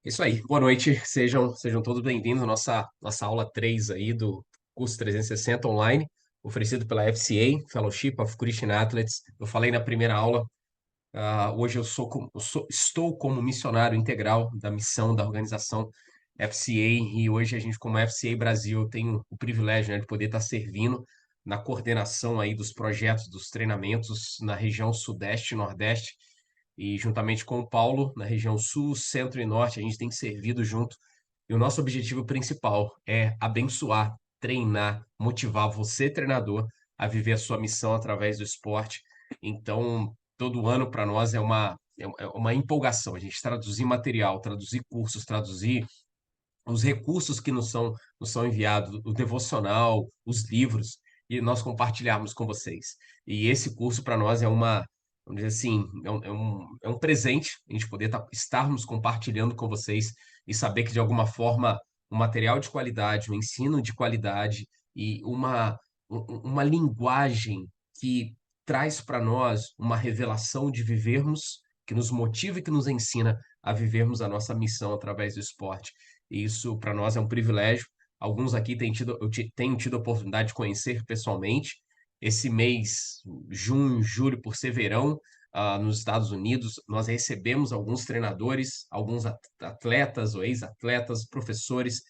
Isso aí, boa noite, sejam todos bem-vindos à nossa aula 3 aí do curso 360 online, oferecido pela FCA, Fellowship of Christian Athletes. Eu falei na primeira aula, hoje estou como missionário integral da missão da organização FCA, e hoje a gente, como FCA Brasil, tem o privilégio, né, de poder estar servindo na coordenação aí dos projetos, dos treinamentos na região Sudeste e Nordeste, e juntamente com o Paulo, na região Sul, Centro e Norte, a gente tem servido junto. E o nosso objetivo principal é abençoar, treinar, motivar você, treinador, a viver a sua missão através do esporte. Então, todo ano para nós é uma empolgação. A gente traduzir material, traduzir cursos, traduzir os recursos que nos são enviados, o devocional, os livros, e nós compartilharmos com vocês. E esse curso para nós vamos dizer assim, é um presente a gente poder estarmos compartilhando com vocês e saber que de alguma forma um material de qualidade, um ensino de qualidade e uma linguagem que traz para nós uma revelação de vivermos, que nos motiva e que nos ensina a vivermos a nossa missão através do esporte. E isso para nós é um privilégio. Alguns aqui tenho tido a oportunidade de conhecer pessoalmente. Esse mês, junho, julho, por ser verão, nos Estados Unidos, nós recebemos alguns treinadores, alguns atletas ou ex-atletas, professores,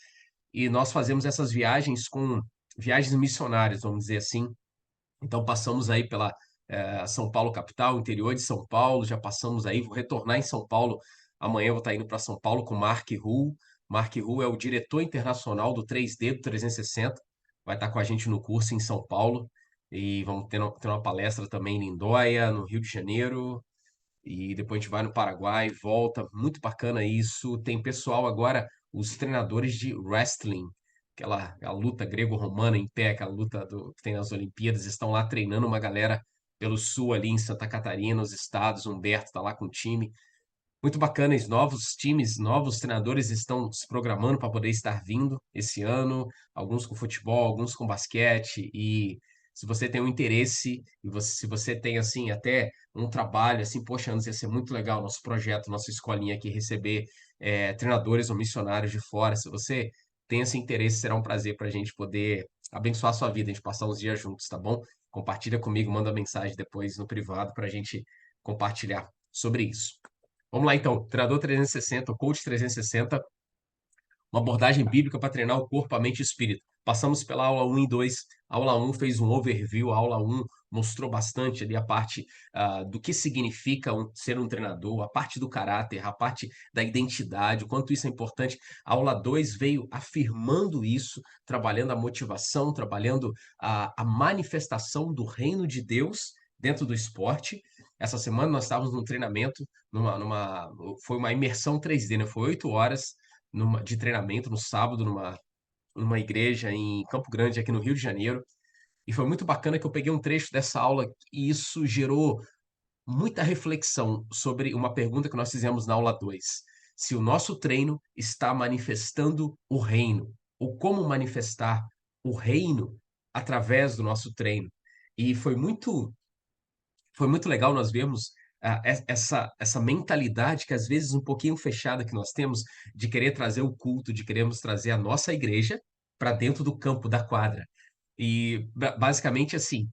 e nós fazemos essas viagens com viagens missionárias, vamos dizer assim. Então passamos aí pela São Paulo capital, interior de São Paulo, já passamos aí, vou retornar em São Paulo. Amanhã eu vou estar indo para São Paulo com o Mark Hull. Mark Hull é o diretor internacional do 3D do 360. Vai estar com a gente no curso em São Paulo. E vamos ter uma palestra também em Lindóia, no Rio de Janeiro. E depois a gente vai no Paraguai, volta. Muito bacana isso. Tem pessoal agora, os treinadores de wrestling, aquela luta grego-romana em pé, aquela luta que tem nas Olimpíadas, estão lá treinando uma galera pelo sul ali em Santa Catarina, os estados. Humberto está lá com o time. Muito bacana, os novos times, novos treinadores estão se programando para poder estar vindo esse ano, alguns com futebol, alguns com basquete, e se você tem um interesse, se você tem, assim, até um trabalho, assim, poxa, Anderson, ia ser muito legal nosso projeto, nossa escolinha aqui, receber treinadores ou missionários de fora, se você tem esse interesse, será um prazer para a gente poder abençoar a sua vida, a gente passar uns dias juntos, tá bom? Compartilha comigo, manda mensagem depois no privado para a gente compartilhar sobre isso. Vamos lá, então. Treinador 360, coach 360, uma abordagem bíblica para treinar o corpo, a mente e o espírito. Passamos pela aula um e 2. A aula um fez um overview, a aula um mostrou bastante ali a parte do que significa ser um treinador, a parte do caráter, a parte da identidade, o quanto isso é importante. A aula 2 veio afirmando isso, trabalhando a motivação, trabalhando a manifestação do reino de Deus dentro do esporte. Essa semana nós estávamos num treinamento, foi uma imersão 3D, né? Foi 8 horas de treinamento no sábado, numa igreja em Campo Grande, aqui no Rio de Janeiro. E foi muito bacana que eu peguei um trecho dessa aula e isso gerou muita reflexão sobre uma pergunta que nós fizemos na aula 2: se o nosso treino está manifestando o reino, ou como manifestar o reino através do nosso treino. E foi muito legal nós vermos essa mentalidade que às vezes um pouquinho fechada que nós temos de querer trazer o culto, de queremos trazer a nossa igreja para dentro do campo da quadra. E basicamente assim,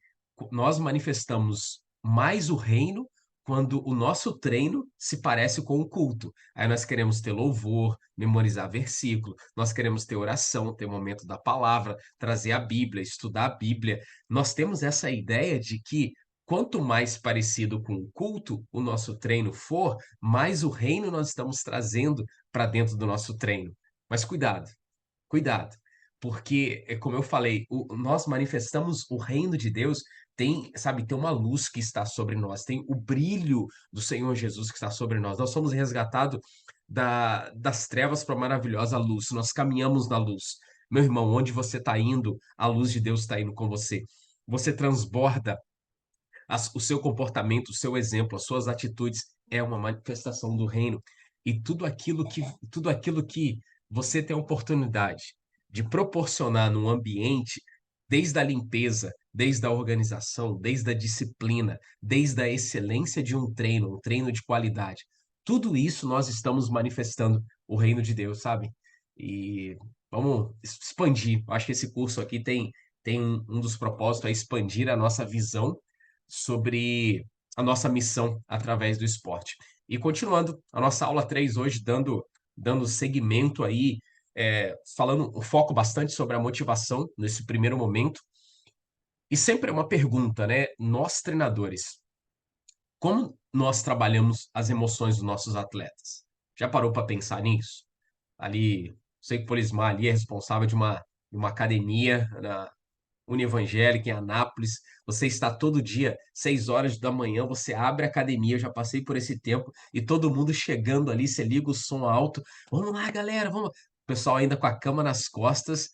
nós manifestamos mais o reino quando o nosso treino se parece com o culto. Aí nós queremos ter louvor, memorizar versículo, nós queremos ter oração, ter momento da palavra, trazer a Bíblia, estudar a Bíblia. Nós temos essa ideia de que quanto mais parecido com o culto o nosso treino for, mais o reino nós estamos trazendo para dentro do nosso treino. Mas cuidado, cuidado, porque, como eu falei, nós manifestamos o reino de Deus, tem uma luz que está sobre nós, tem o brilho do Senhor Jesus que está sobre nós. Nós somos resgatados das trevas para a maravilhosa luz, nós caminhamos na luz. Meu irmão, onde você está indo, a luz de Deus está indo com você. Você transborda o seu comportamento, o seu exemplo, as suas atitudes é uma manifestação do reino. E tudo aquilo que você tem a oportunidade de proporcionar num ambiente, desde a limpeza, desde a organização, desde a disciplina, desde a excelência de um treino de qualidade, tudo isso nós estamos manifestando o reino de Deus, sabe? E vamos expandir. Eu acho que esse curso aqui tem um dos propósitos é expandir a nossa visão sobre a nossa missão através do esporte. E continuando, a nossa aula 3 hoje, dando segmento aí, falando um foco bastante sobre a motivação nesse primeiro momento. E sempre é uma pergunta, né? Nós, treinadores, como nós trabalhamos as emoções dos nossos atletas? Já parou para pensar nisso? Ali, sei que o Polismar ali é responsável de uma academia na Univangélica em Anápolis. Você está todo dia, 6 horas da manhã, você abre a academia, eu já passei por esse tempo, e todo mundo chegando ali, você liga o som alto. Vamos lá, galera, vamos. O pessoal ainda com a cama nas costas.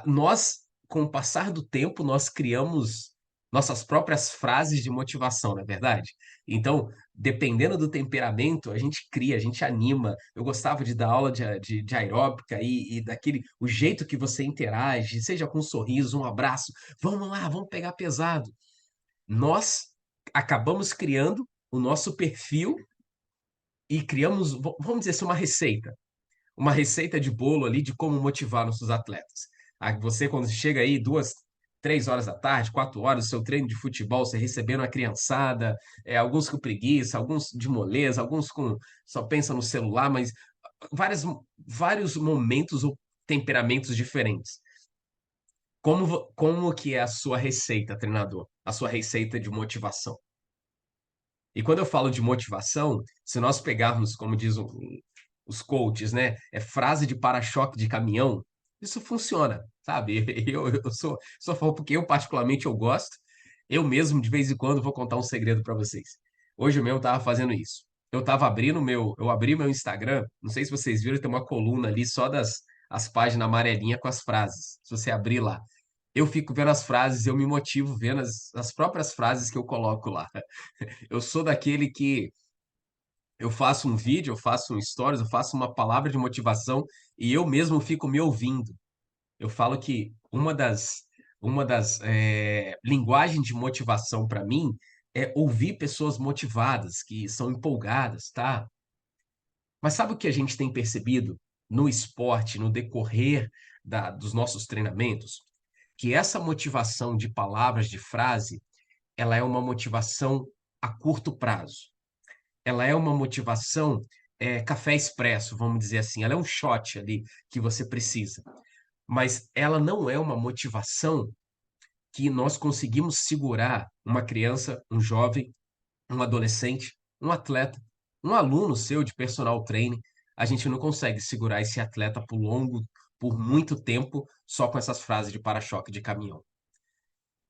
Nós, com o passar do tempo, nós criamos nossas próprias frases de motivação, não é verdade? Então, dependendo do temperamento, a gente cria, a gente anima. Eu gostava de dar aula de aeróbica e daquele, o jeito que você interage, seja com um sorriso, um abraço. Vamos lá, vamos pegar pesado. Nós acabamos criando o nosso perfil e criamos, vamos dizer assim, uma receita de bolo ali de como motivar nossos atletas. Você, quando chega aí 2, 3 horas da tarde, 4 horas, o seu treino de futebol, você recebendo a criançada, alguns com preguiça, alguns de moleza, alguns com só pensa no celular, mas vários momentos ou temperamentos diferentes. Como que é a sua receita, treinador? A sua receita de motivação? E quando eu falo de motivação, se nós pegarmos, como diz os coaches, né? É frase de para-choque de caminhão. Isso funciona, sabe? Eu sou a favor porque eu, particularmente, eu gosto. Eu mesmo, de vez em quando, vou contar um segredo para vocês. Hoje mesmo eu estava fazendo isso. Eu abri meu Instagram, não sei se vocês viram, tem uma coluna ali só das as páginas amarelinhas com as frases. Se você abrir lá, eu fico vendo as frases, eu me motivo vendo as próprias frases que eu coloco lá. Eu sou daquele que eu faço um vídeo, eu faço um stories, eu faço uma palavra de motivação e eu mesmo fico me ouvindo. Eu falo que uma das linguagens de motivação para mim é ouvir pessoas motivadas, que são empolgadas, tá? Mas sabe o que a gente tem percebido no esporte, no decorrer dos nossos treinamentos? Que essa motivação de palavras, de frase, ela é uma motivação a curto prazo. Ela é uma motivação café expresso, vamos dizer assim. Ela é um shot ali que você precisa. Mas ela não é uma motivação que nós conseguimos segurar uma criança, um jovem, um adolescente, um atleta, um aluno seu de personal training. A gente não consegue segurar esse atleta por muito tempo, só com essas frases de para-choque de caminhão.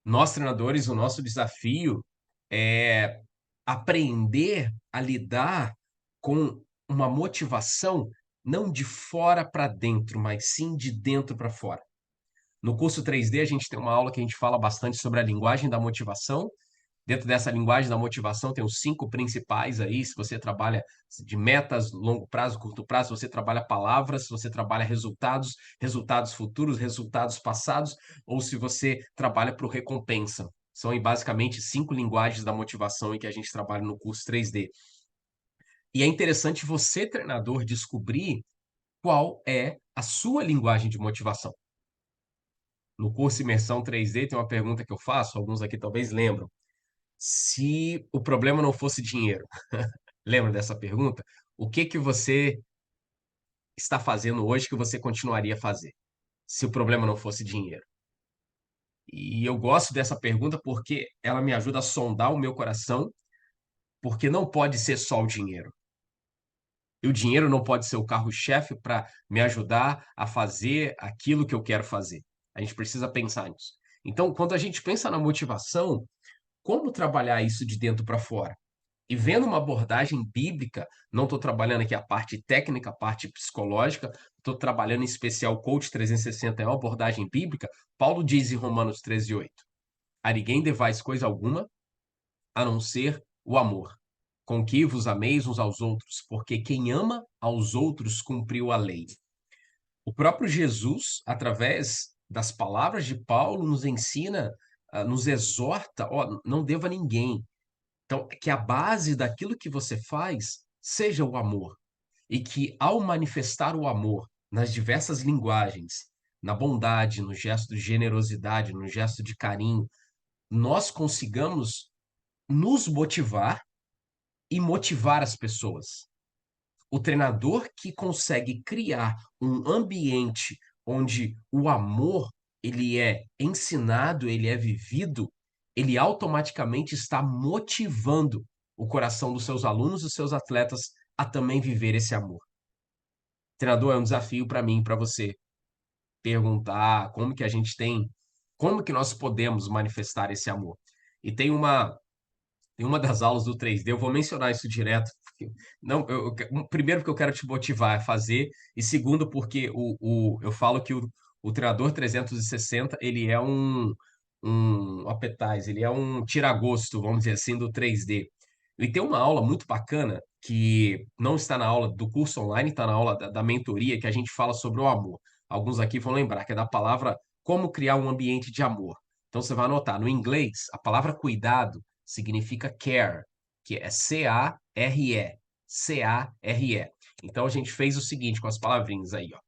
Nós, treinadores, o nosso desafio é aprender a lidar com uma motivação não de fora para dentro, mas sim de dentro para fora. No curso 3D, a gente tem uma aula que a gente fala bastante sobre a linguagem da motivação. Dentro dessa linguagem da motivação, tem os 5 principais aí. Se você trabalha de metas, longo prazo, curto prazo, você trabalha palavras, você trabalha resultados, resultados futuros, resultados passados, ou se você trabalha para o recompensa. São aí, basicamente 5 linguagens da motivação em que a gente trabalha no curso 3D. E é interessante você, treinador, descobrir qual é a sua linguagem de motivação. No curso Imersão 3D tem uma pergunta que eu faço, alguns aqui talvez lembram. Se o problema não fosse dinheiro, lembra dessa pergunta? O que que você está fazendo hoje que você continuaria a fazer, se o problema não fosse dinheiro? E eu gosto dessa pergunta porque ela me ajuda a sondar o meu coração, porque não pode ser só o dinheiro. E o dinheiro não pode ser o carro-chefe para me ajudar a fazer aquilo que eu quero fazer. A gente precisa pensar nisso. Então, quando a gente pensa na motivação, como trabalhar isso de dentro para fora? E vendo uma abordagem bíblica, não estou trabalhando aqui a parte técnica, a parte psicológica, estou trabalhando em especial o Coach 360, é uma abordagem bíblica. Paulo diz em Romanos 13:8: a ninguém devais coisa alguma, a não ser o amor, com que vos ameis uns aos outros, porque quem ama aos outros cumpriu a lei. O próprio Jesus, através das palavras de Paulo, nos ensina, nos exorta, ó, não deva a ninguém. Então, que a base daquilo que você faz seja o amor. E que ao manifestar o amor nas diversas linguagens, na bondade, no gesto de generosidade, no gesto de carinho, nós consigamos nos motivar e motivar as pessoas. O treinador que consegue criar um ambiente onde o amor ele é ensinado, ele é vivido, ele automaticamente está motivando o coração dos seus alunos, dos seus atletas a também viver esse amor. Treinador, é um desafio para mim, para você perguntar como que a gente tem, como que nós podemos manifestar esse amor. E em uma das aulas do 3D, eu vou mencionar isso direto. Não, primeiro, porque eu quero te motivar a fazer, e segundo, porque eu falo que o treinador 360 ele é um appetizer, ele é um tira-gosto, vamos dizer assim, do 3D. E tem uma aula muito bacana que não está na aula do curso online, está na aula da mentoria, que a gente fala sobre o amor. Alguns aqui vão lembrar, que é da palavra como criar um ambiente de amor. Então você vai anotar, no inglês, a palavra cuidado significa care, que é C-A-R-E. C-A-R-E. Então a gente fez o seguinte com as palavrinhas aí, ó.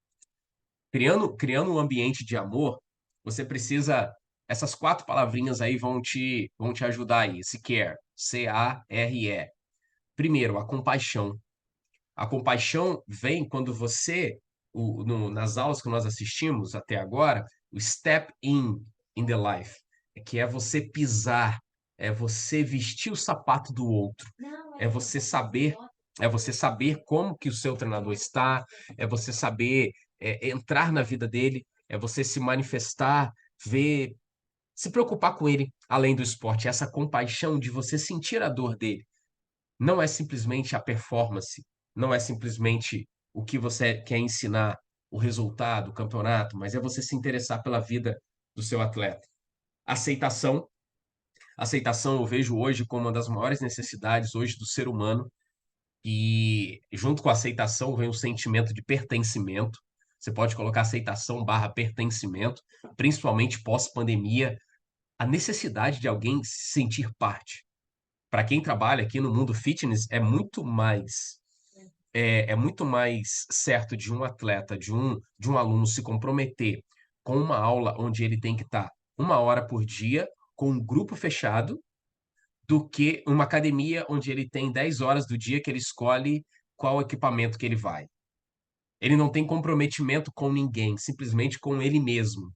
Criando um ambiente de amor, você precisa. Essas quatro palavrinhas aí vão te ajudar aí. Esse care, C-A-R-E. Primeiro, a compaixão. A compaixão vem quando você, nas aulas que nós assistimos até agora, o step in the life, que é você pisar, é você vestir o sapato do outro, é você saber, é você saber como que o seu treinador está, é você saber entrar na vida dele, é você se manifestar, ver, se preocupar com ele, além do esporte, essa compaixão de você sentir a dor dele não é simplesmente a performance, não é simplesmente o que você quer ensinar, o resultado, o campeonato, mas é você se interessar pela vida do seu atleta. Aceitação. Aceitação eu vejo hoje como uma das maiores necessidades hoje do ser humano e junto com a aceitação vem o sentimento de pertencimento. Você pode colocar aceitação barra pertencimento, principalmente pós-pandemia, a necessidade de alguém se sentir parte. Para quem trabalha aqui no mundo fitness, é muito mais certo de um atleta, de um aluno se comprometer com uma aula onde ele tem que estar 1 hora por dia com um grupo fechado, do que uma academia onde ele tem 10 horas do dia que ele escolhe qual equipamento que ele vai. Ele não tem comprometimento com ninguém, simplesmente com ele mesmo.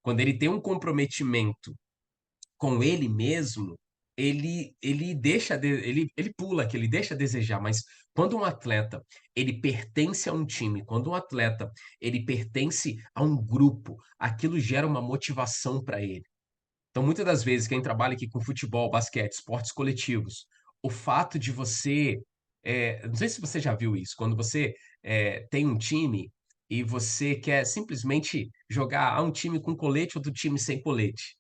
Quando ele tem um comprometimento com ele mesmo, ele pula, que ele deixa a desejar, mas quando um atleta, ele pertence a um time, quando um atleta, ele pertence a um grupo, aquilo gera uma motivação para ele. Então, muitas das vezes, quem trabalha aqui com futebol, basquete, esportes coletivos, o fato de você, não sei se você já viu isso, quando você tem um time e você quer simplesmente jogar um time com colete, outro time sem colete.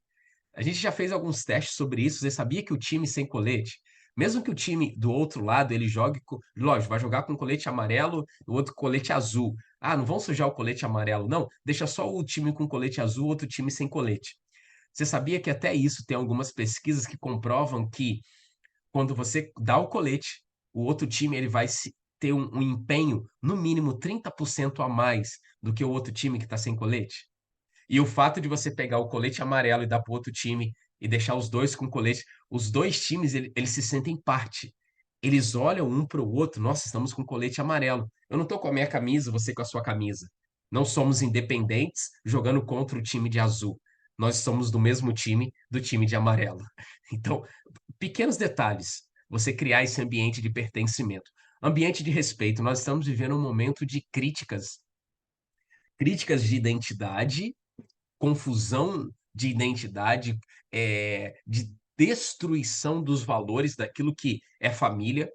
A gente já fez alguns testes sobre isso. Você sabia que o time sem colete, mesmo que o time do outro lado ele jogue, lógico, vai jogar com colete amarelo e o outro colete azul. Ah, não vão sujar o colete amarelo, não. Deixa só o time com colete azul, outro time sem colete. Você sabia que até isso tem algumas pesquisas que comprovam que quando você dá o colete, o outro time ele vai ter um empenho no mínimo 30% a mais do que o outro time que está sem colete? E o fato de você pegar o colete amarelo e dar para o outro time e deixar os dois com colete, os dois times eles se sentem parte. Eles olham um para o outro, nossa, estamos com colete amarelo. Eu não estou com a minha camisa, você com a sua camisa. Não somos independentes jogando contra o time de azul. Nós somos do mesmo time, do time de amarelo. Então, pequenos detalhes, você criar esse ambiente de pertencimento. Ambiente de respeito. Nós estamos vivendo um momento de críticas, críticas de identidade, confusão de identidade, de destruição dos valores daquilo que é família,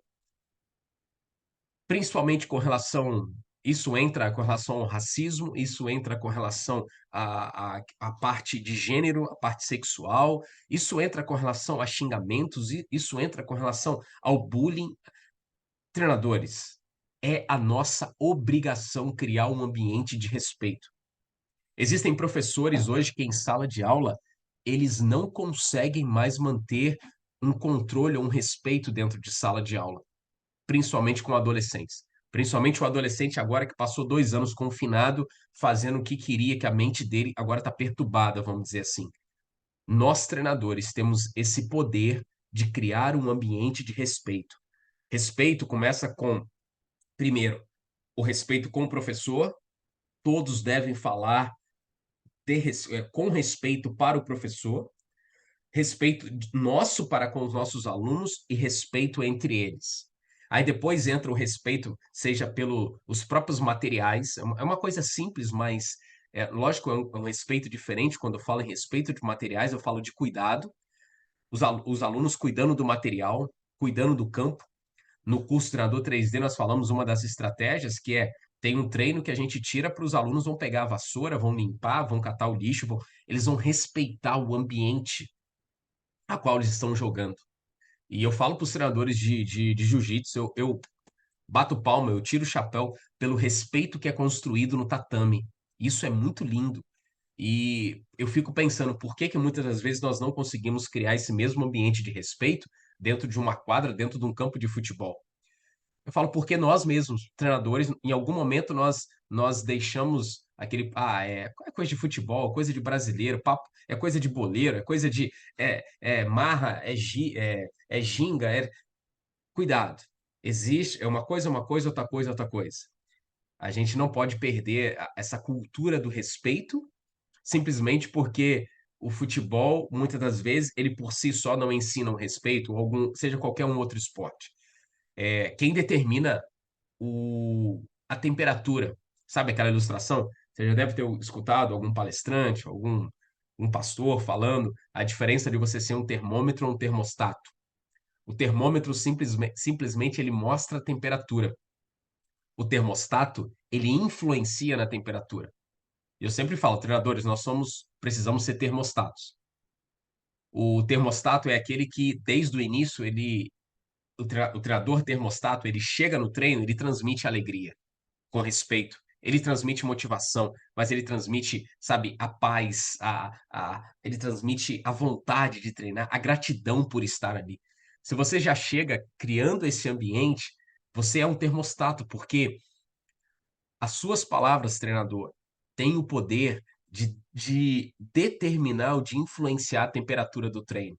principalmente com relação. Isso entra com relação ao racismo, isso entra com relação à parte de gênero, à parte sexual, isso entra com relação a xingamentos, isso entra com relação ao bullying. Treinadores, é a nossa obrigação criar um ambiente de respeito. Existem professores hoje que em sala de aula eles não conseguem mais manter um controle ou um respeito dentro de sala de aula, principalmente com adolescentes. Principalmente o adolescente agora que passou 2 anos confinado, fazendo o que queria, que a mente dele agora está perturbada, vamos dizer assim. Nós, treinadores, temos esse poder de criar um ambiente de respeito. Respeito começa com, primeiro, o respeito com o professor, todos devem falar com respeito para o professor, respeito nosso para com os nossos alunos e respeito entre eles. Aí depois entra o respeito, seja pelos próprios materiais, é uma coisa simples, mas lógico, é um respeito diferente. Quando eu falo em respeito de materiais, eu falo de cuidado, os alunos cuidando do material, cuidando do campo. No curso Treinador 3D, nós falamos uma das estratégias que tem um treino que a gente tira para os alunos vão pegar a vassoura, vão limpar, vão catar o lixo, eles vão respeitar o ambiente a qual eles estão jogando. E eu falo para os treinadores de jiu-jitsu, eu bato palma, eu tiro o chapéu pelo respeito que é construído no tatame. Isso é muito lindo. E eu fico pensando por que que muitas das vezes nós não conseguimos criar esse mesmo ambiente de respeito dentro de uma quadra, dentro de um campo de futebol. Eu falo porque nós mesmos, treinadores, em algum momento nós deixamos aquele, é coisa de futebol, coisa de brasileiro, papo, é coisa de boleiro, é coisa de marra, é ginga, cuidado. Existe, é uma coisa, outra coisa, outra coisa. A gente não pode perder essa cultura do respeito simplesmente porque o futebol, muitas das vezes, ele por si só não ensina o respeito, ou seja qualquer um outro esporte. Quem determina a temperatura. Sabe aquela ilustração? Você já deve ter escutado algum palestrante, algum um pastor falando a diferença de você ser um termômetro ou um termostato. O termômetro simplesmente ele mostra a temperatura. O termostato, ele influencia na temperatura. Eu sempre falo, treinadores, precisamos ser termostatos. O termostato é aquele que, desde o início, o treinador termostato, ele chega no treino, ele transmite alegria com respeito. Ele transmite motivação, mas ele transmite, sabe, a paz, ele transmite a vontade de treinar, a gratidão por estar ali. Se você já chega criando esse ambiente, você é um termostato, porque as suas palavras, treinador, têm o poder de determinar ou de influenciar a temperatura do treino.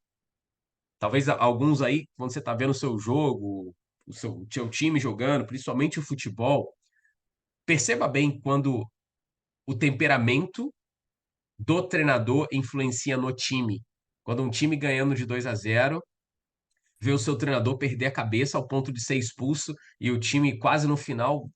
Talvez alguns aí, quando você está vendo o seu jogo, seu time jogando, principalmente o futebol, perceba bem quando o temperamento do treinador influencia no time. Quando um time ganhando de 2-0, vê o seu treinador perder a cabeça ao ponto de ser expulso e o time quase no final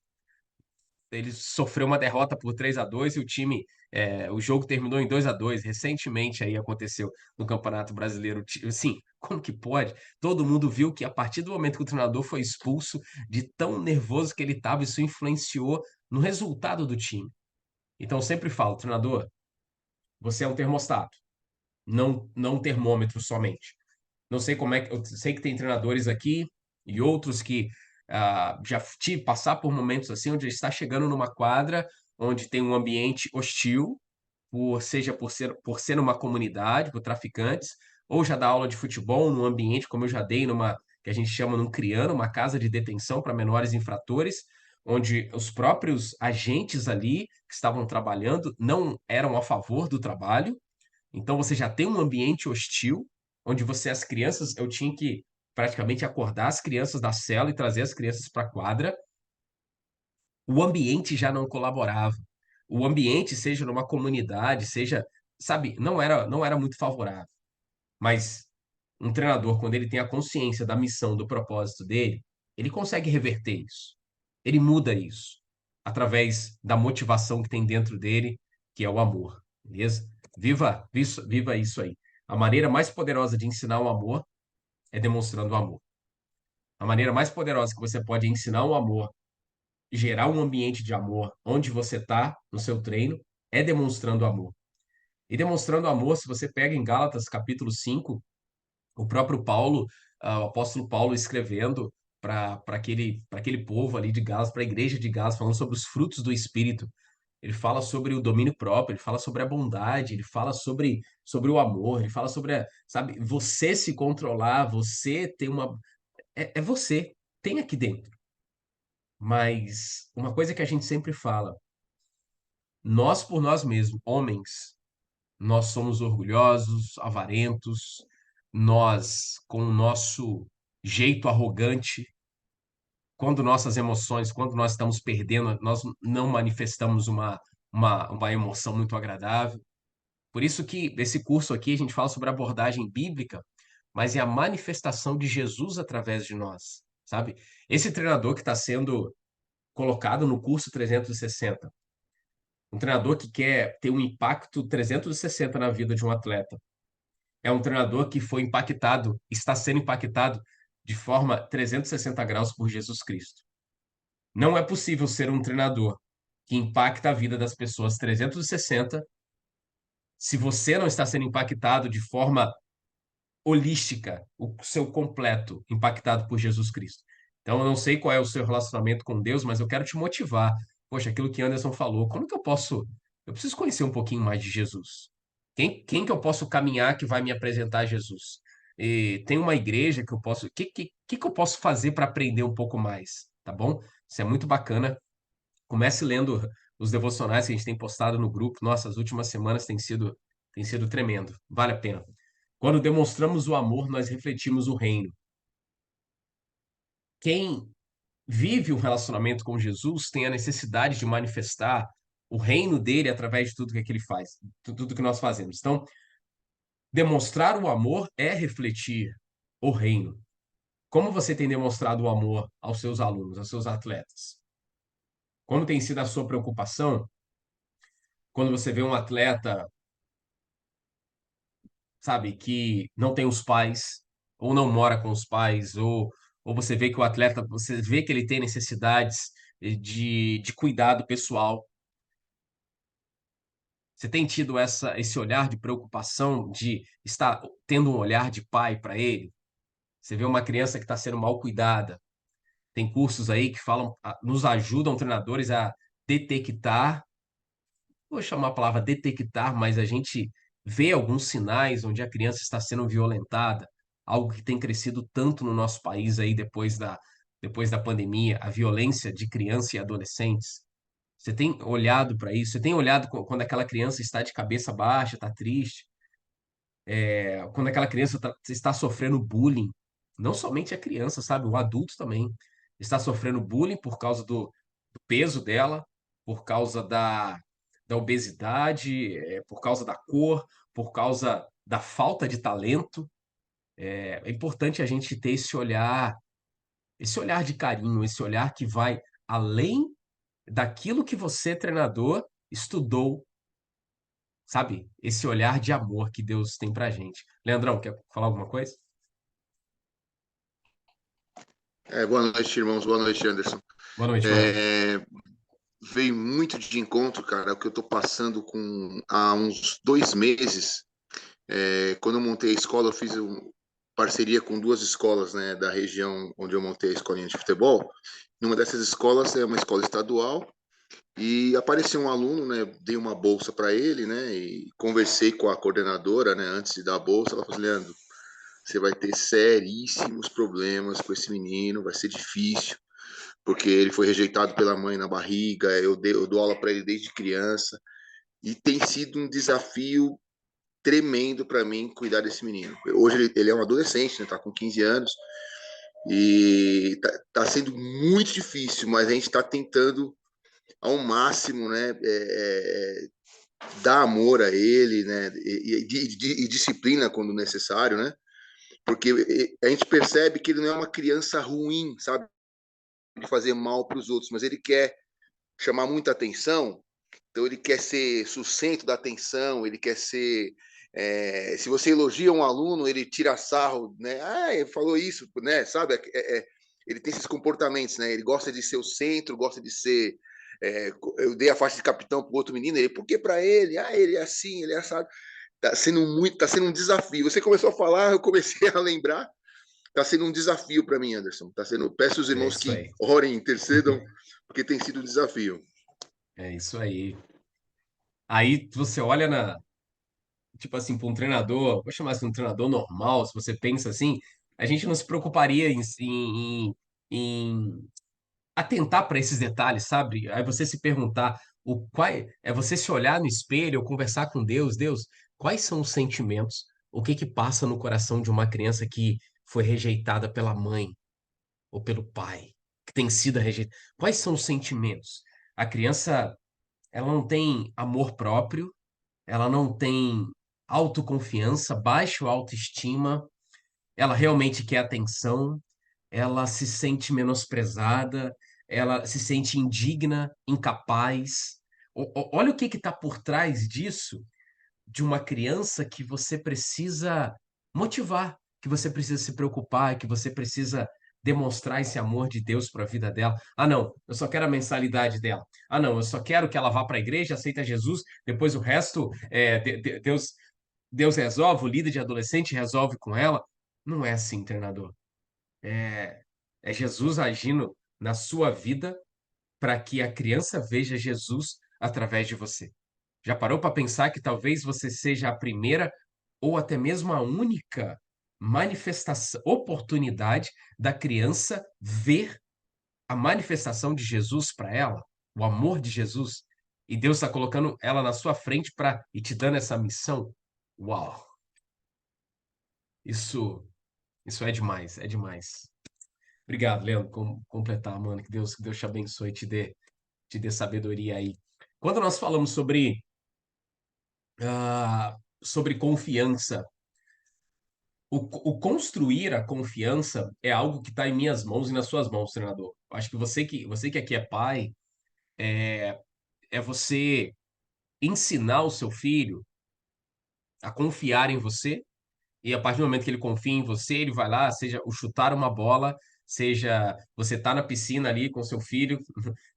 ele sofreu uma derrota por 3-2 e o jogo terminou em 2-2. Recentemente aí aconteceu no Campeonato Brasileiro. Assim, como que pode? Todo mundo viu que a partir do momento que o treinador foi expulso, de tão nervoso que ele estava, isso influenciou no resultado do time. Então, eu sempre falo, treinador, você é um termostato, não um termômetro somente. Não sei como é que. Eu sei que tem treinadores aqui e outros que já passar por momentos assim, onde está chegando numa quadra onde tem um ambiente hostil, seja por ser numa comunidade, por traficantes, ou já dá aula de futebol num ambiente, como eu já dei, que a gente chama num CRIANO, uma casa de detenção para menores infratores, onde os próprios agentes ali que estavam trabalhando não eram a favor do trabalho. Então você já tem um ambiente hostil, onde as crianças, eu tinha que praticamente acordar as crianças da cela e trazer as crianças para a quadra. O ambiente já não colaborava. O ambiente, seja numa comunidade, seja, sabe, não era muito favorável. Mas um treinador, quando ele tem a consciência da missão, do propósito dele, ele consegue reverter isso. Ele muda isso através da motivação que tem dentro dele, que é o amor, beleza? Viva isso aí. A maneira mais poderosa de ensinar o amor é demonstrando o amor. A maneira mais poderosa que você pode ensinar o amor, gerar um ambiente de amor onde você está no seu treino, é demonstrando amor. E demonstrando amor, se você pega em Gálatas capítulo 5, o próprio Paulo, o apóstolo Paulo escrevendo para aquele povo ali de Gálatas, para a igreja de Gálatas, falando sobre os frutos do Espírito. Ele fala sobre o domínio próprio, ele fala sobre a bondade, ele fala sobre o amor, ele fala sobre, sabe, você se controlar, você ter uma. É você. tem aqui dentro. Mas uma coisa que a gente sempre fala, nós por nós mesmos, homens, nós somos orgulhosos, avarentos, nós, com o nosso jeito arrogante, quando nossas emoções, quando nós estamos perdendo, nós não manifestamos uma emoção muito agradável. Por isso que esse curso aqui a gente fala sobre abordagem bíblica, mas é a manifestação de Jesus através de nós, sabe? Esse treinador que está sendo colocado no curso 360, um treinador que quer ter um impacto 360 na vida de um atleta, é um treinador que foi impactado, está sendo impactado de forma 360 graus por Jesus Cristo. Não é possível ser um treinador que impacta a vida das pessoas 360 se você não está sendo impactado de forma holística, o seu completo, impactado por Jesus Cristo. Então, eu não sei qual é o seu relacionamento com Deus, mas eu quero te motivar. Poxa, aquilo que Anderson falou, como que eu posso. Eu preciso conhecer um pouquinho mais de Jesus. Quem que eu posso caminhar que vai me apresentar a Jesus? E tem uma igreja que eu posso. Que eu posso fazer para aprender um pouco mais? Tá bom? Isso é muito bacana. Comece lendo os devocionais que a gente tem postado no grupo. Nossa, as últimas semanas tem sido tremendo. Vale a pena. Quando demonstramos o amor, nós refletimos o reino. Quem vive o relacionamento com Jesus tem a necessidade de manifestar o reino dele através de tudo que ele faz, tudo que nós fazemos. Então, demonstrar o amor é refletir o reino. Como você tem demonstrado o amor aos seus alunos, aos seus atletas? Como tem sido a sua preocupação quando você vê um atleta, sabe, que não tem os pais, ou não mora com os pais, ou você vê que o atleta, você vê que ele tem necessidades de cuidado pessoal. Você tem tido esse olhar de preocupação, de estar tendo um olhar de pai para ele? Você vê uma criança que está sendo mal cuidada. Tem cursos aí que falam, nos ajudam treinadores a detectar, vou chamar a palavra detectar, mas a gente vê alguns sinais onde a criança está sendo violentada, algo que tem crescido tanto no nosso país aí depois da pandemia, a violência de criança e adolescentes. Você tem olhado para isso? Você tem olhado quando aquela criança está de cabeça baixa, está triste? Quando aquela criança está sofrendo bullying? Não somente a criança, sabe? O adulto também está sofrendo bullying por causa do peso dela, por causa da obesidade, por causa da cor, por causa da falta de talento. É importante a gente ter esse olhar de carinho, esse olhar que vai além daquilo que você, treinador, estudou, sabe? Esse olhar de amor que Deus tem pra gente. Leandrão, quer falar alguma coisa? Boa noite, irmãos. Boa noite, Anderson. Boa noite, irmão. É, Veio muito de encontro, cara, o que eu tô passando com há uns 2 meses. Quando eu montei a escola, eu fiz parceria com duas escolas, né, da região onde eu montei a escolinha de futebol. Numa dessas escolas é uma escola estadual e apareceu um aluno, né, dei uma bolsa para ele, né, e conversei com a coordenadora, né, antes de dar a bolsa. Ela falou assim: Leandro, você vai ter seríssimos problemas com esse menino, vai ser difícil porque ele foi rejeitado pela mãe na barriga, eu dou aula para ele desde criança, e tem sido um desafio tremendo para mim cuidar desse menino. Hoje ele é um adolescente, né, tá com 15 anos, e tá sendo muito difícil, mas a gente está tentando ao máximo, né, dar amor a ele, né, e disciplina quando necessário, né, porque a gente percebe que ele não é uma criança ruim, sabe, de fazer mal para os outros, mas ele quer chamar muita atenção, então ele quer ser sustento da atenção, ele quer ser. Se você elogia um aluno, ele tira sarro, né? Ah, ele falou isso, né? Sabe? Ele tem esses comportamentos, né? Ele gosta de ser o centro, gosta de ser. Eu dei a faixa de capitão para o outro menino, ele, porque para ele, ele é assim, ele é assado. Tá sendo um desafio. Você começou a falar, eu comecei a lembrar. Tá sendo um desafio para mim, Anderson. Peço aos É irmãos isso que aí. orem, intercedam, porque tem sido um desafio. É isso aí. Aí você olha tipo assim, para um treinador, vou chamar assim um treinador normal, se você pensa assim, a gente não se preocuparia em em atentar para esses detalhes, sabe? Aí você se perguntar é você se olhar no espelho ou conversar com Deus, Deus, quais são os sentimentos? O que que passa no coração de uma criança que foi rejeitada pela mãe ou pelo pai, que tem sido rejeitada? Quais são os sentimentos? A criança, ela não tem amor próprio, ela não tem autoconfiança, baixa autoestima, ela realmente quer atenção, ela se sente menosprezada, ela se sente indigna, incapaz. Olha o que está por trás disso, de uma criança que você precisa motivar, que você precisa se preocupar, que você precisa demonstrar esse amor de Deus para a vida dela. Ah, não, eu só quero a mensalidade dela. Ah, não, eu só quero que ela vá para a igreja, aceita Jesus, depois o resto Deus resolve, o líder de adolescente resolve com ela. Não é assim, treinador. É, é Jesus agindo na sua vida para que a criança veja Jesus através de você. Já parou para pensar que talvez você seja a primeira ou até mesmo a única manifestação, oportunidade da criança ver a manifestação de Jesus para ela, o amor de Jesus, e Deus está colocando ela na sua frente para e te dando essa missão? Uau! Isso, isso é demais, é demais. Obrigado, Leandro, por completar, mano. Que Deus te abençoe e te dê sabedoria aí. Quando nós falamos sobre confiança, o construir a confiança é algo que está em minhas mãos e nas suas mãos, treinador. Acho que você que aqui é pai, é você ensinar o seu filho a confiar em você. E a partir do momento que ele confia em você, ele vai lá, seja o chutar uma bola, seja você tá na piscina ali com seu filho,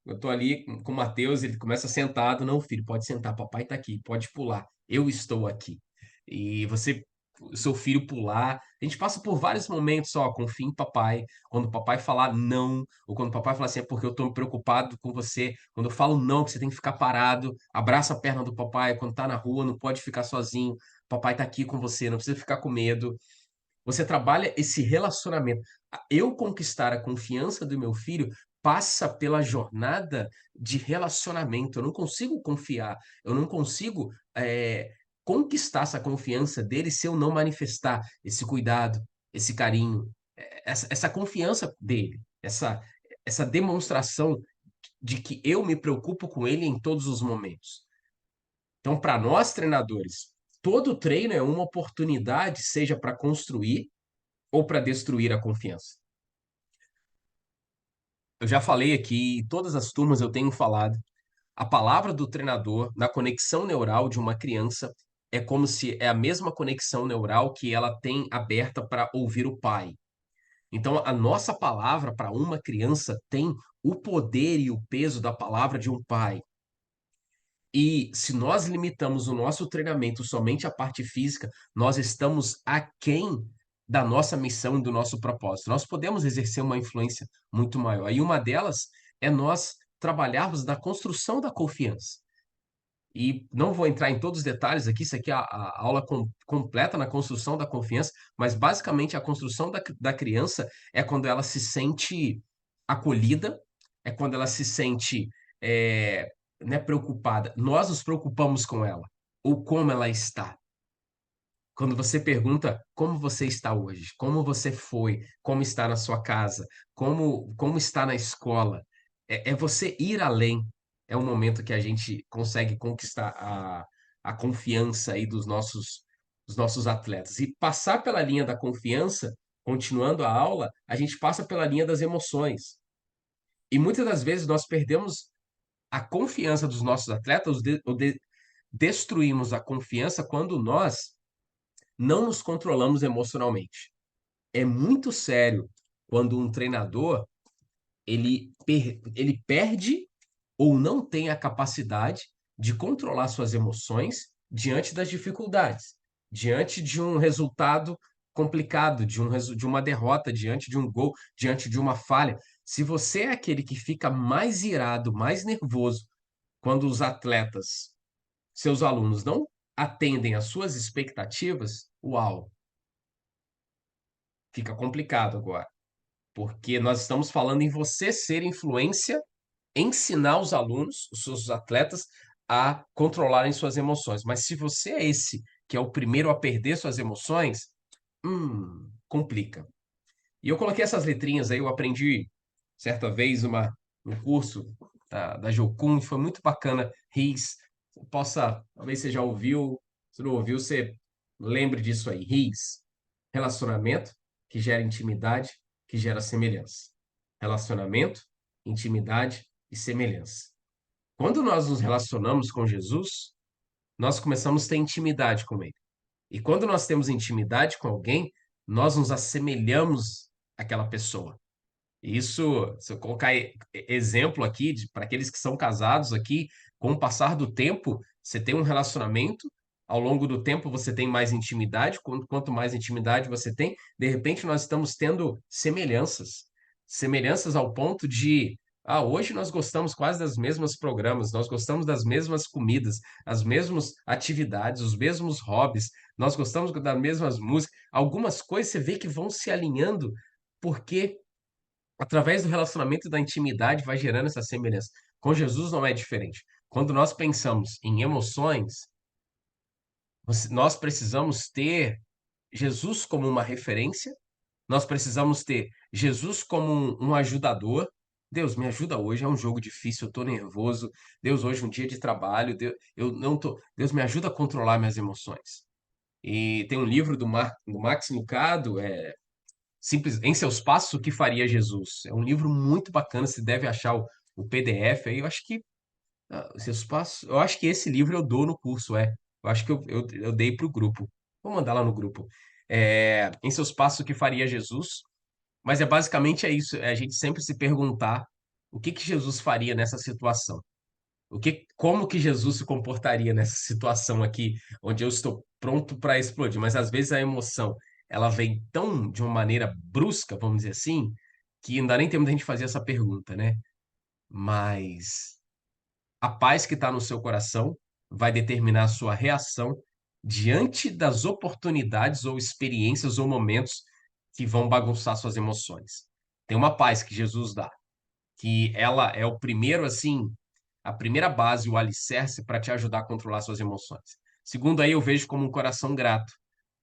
eu tô ali com o Matheus, ele começa sentado, não, filho, pode sentar, papai tá aqui, pode pular, eu estou aqui. E você, o seu filho pular, a gente passa por vários momentos, ó, confia em papai, quando o papai falar não, ou quando o papai falar assim, é porque eu tô preocupado com você, quando eu falo não, que você tem que ficar parado, abraça a perna do papai, quando tá na rua, não pode ficar sozinho, papai tá aqui com você, não precisa ficar com medo. Você trabalha esse relacionamento. Eu conquistar a confiança do meu filho passa pela jornada de relacionamento. Eu não consigo confiar, eu não consigo conquistar essa confiança dele se eu não manifestar esse cuidado, esse carinho, essa confiança dele, essa demonstração de que eu me preocupo com ele em todos os momentos. Então, para nós treinadores, todo treino é uma oportunidade, seja para construir ou para destruir a confiança. Eu já falei aqui, em todas as turmas eu tenho falado, a palavra do treinador na conexão neural de uma criança é como se é a mesma conexão neural que ela tem aberta para ouvir o pai. Então, a nossa palavra para uma criança tem o poder e o peso da palavra de um pai. E se nós limitamos o nosso treinamento somente à parte física, nós estamos aquém da nossa missão e do nosso propósito. Nós podemos exercer uma influência muito maior. E uma delas é nós trabalharmos na construção da confiança. E não vou entrar em todos os detalhes aqui, isso aqui é a aula completa na construção da confiança, mas basicamente a construção da criança é quando ela se sente acolhida, é quando ela se sente né, preocupada. Nós nos preocupamos com ela, ou como ela está. Quando você pergunta como você está hoje, como você foi, como está na sua casa, como está na escola, é você ir além. É um momento que a gente consegue conquistar a confiança aí dos nossos atletas. E passar pela linha da confiança, continuando a aula, a gente passa pela linha das emoções. E muitas das vezes nós perdemos a confiança dos nossos atletas, destruímos a confiança quando nós não nos controlamos emocionalmente. É muito sério quando um treinador ele perde ou não tem a capacidade de controlar suas emoções diante das dificuldades, diante de um resultado complicado, de uma derrota, diante de um gol, diante de uma falha. Se você é aquele que fica mais irado, mais nervoso quando os atletas, seus alunos, não atendem às suas expectativas, uau, fica complicado agora. porque nós estamos falando em você ser influência, ensinar os alunos, os seus atletas, a controlarem suas emoções. Mas se você é esse que é o primeiro a perder suas emoções, complica. E eu coloquei essas letrinhas aí, eu aprendi certa vez um curso da Jocum, foi muito bacana. RIS, talvez você já ouviu, se não ouviu, você lembre disso aí. RIS, relacionamento que gera intimidade, que gera semelhança. Relacionamento, intimidade e semelhança. Quando nós nos relacionamos com Jesus, nós começamos a ter intimidade com Ele. E quando nós temos intimidade com alguém, nós nos assemelhamos àquela pessoa. Isso, se eu colocar exemplo aqui, para aqueles que são casados aqui, com o passar do tempo, você tem um relacionamento, ao longo do tempo você tem mais intimidade, quanto mais intimidade você tem, de repente nós estamos tendo semelhanças. Semelhanças ao ponto de, hoje nós gostamos quase das mesmas programas, nós gostamos das mesmas comidas, as mesmas atividades, os mesmos hobbies, nós gostamos das mesmas músicas. Algumas coisas você vê que vão se alinhando, porque através do relacionamento e da intimidade vai gerando essa semelhança. Com Jesus não é diferente. Quando nós pensamos em emoções, nós precisamos ter Jesus como uma referência, nós precisamos ter Jesus como um ajudador. Deus, me ajuda hoje, é um jogo difícil, eu tô nervoso. Deus, hoje é um dia de trabalho, Deus, eu não tô. Deus, me ajuda a controlar minhas emoções. E tem um livro do Max Lucado, Simples, Em Seus Passos, o que faria Jesus? É um livro muito bacana, você deve achar o PDF aí. Eu acho que Seus Passos, eu acho que esse livro eu dou no curso, é. Eu acho que eu dei para o grupo. Vou mandar lá no grupo. Em Seus Passos, o que faria Jesus? Mas basicamente é isso, é a gente sempre se perguntar o que que Jesus faria nessa situação. Como que Jesus se comportaria nessa situação aqui, onde eu estou pronto para explodir, mas às vezes a emoção, ela vem tão de uma maneira brusca, vamos dizer assim, que não dá nem tempo da gente fazer essa pergunta, né? Mas a paz que está no seu coração vai determinar a sua reação diante das oportunidades ou experiências ou momentos que vão bagunçar suas emoções. Tem uma paz que Jesus dá, que ela é o primeiro, assim, a primeira base, o alicerce para te ajudar a controlar suas emoções. Segundo, aí eu vejo como um coração grato.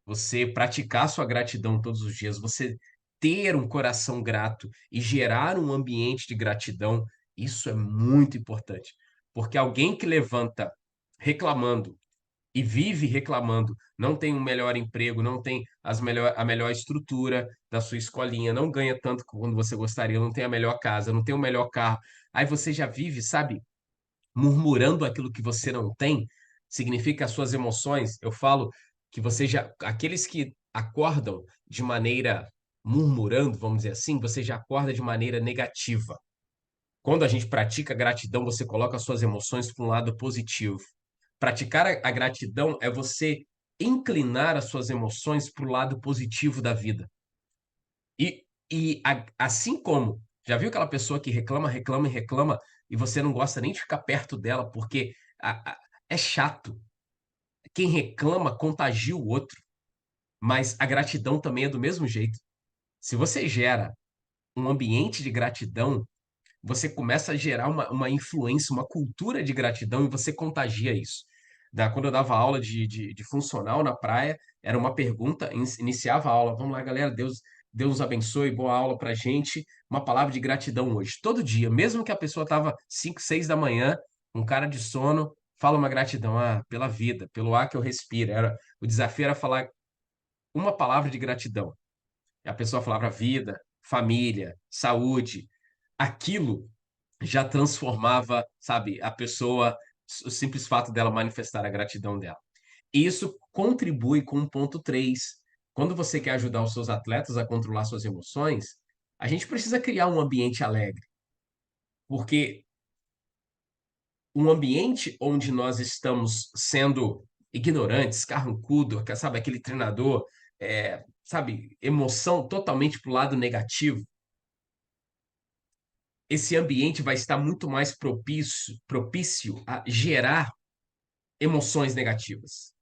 Você praticar sua gratidão todos os dias, você ter um coração grato e gerar um ambiente de gratidão, isso é muito importante. Porque alguém que levanta reclamando e vive reclamando, não tem um melhor emprego, não tem a melhor estrutura da sua escolinha, não ganha tanto quando você gostaria, não tem a melhor casa, não tem o melhor carro. Aí você já vive, sabe, murmurando aquilo que você não tem, significa as suas emoções. Eu falo que aqueles que acordam de maneira murmurando, vamos dizer assim, você já acorda de maneira negativa. Quando a gente pratica gratidão, você coloca as suas emoções para um lado positivo. Praticar a gratidão é você inclinar as suas emoções para o lado positivo da vida. Assim como, já viu aquela pessoa que reclama, reclama e reclama, e você não gosta nem de ficar perto dela, porque é chato. Quem reclama contagia o outro, mas a gratidão também é do mesmo jeito. Se você gera um ambiente de gratidão, você começa a gerar uma influência, uma cultura de gratidão e você contagia isso. Quando eu dava aula de funcional na praia, era uma pergunta, iniciava a aula, vamos lá, galera, Deus nos abençoe, boa aula pra gente, uma palavra de gratidão hoje, todo dia, mesmo que a pessoa tava 5, 6 da manhã, um cara de sono, fala uma gratidão, pela vida, pelo ar que eu respiro. O desafio era falar uma palavra de gratidão. E a pessoa falava vida, família, saúde, aquilo já transformava, sabe, a pessoa, o simples fato dela manifestar a gratidão dela. E isso contribui com o ponto 3. Quando você quer ajudar os seus atletas a controlar suas emoções, a gente precisa criar um ambiente alegre, porque um ambiente onde nós estamos sendo ignorantes, carrancudo, sabe, aquele treinador, sabe, emoção totalmente para o lado negativo, esse ambiente vai estar muito mais propício a gerar emoções negativas.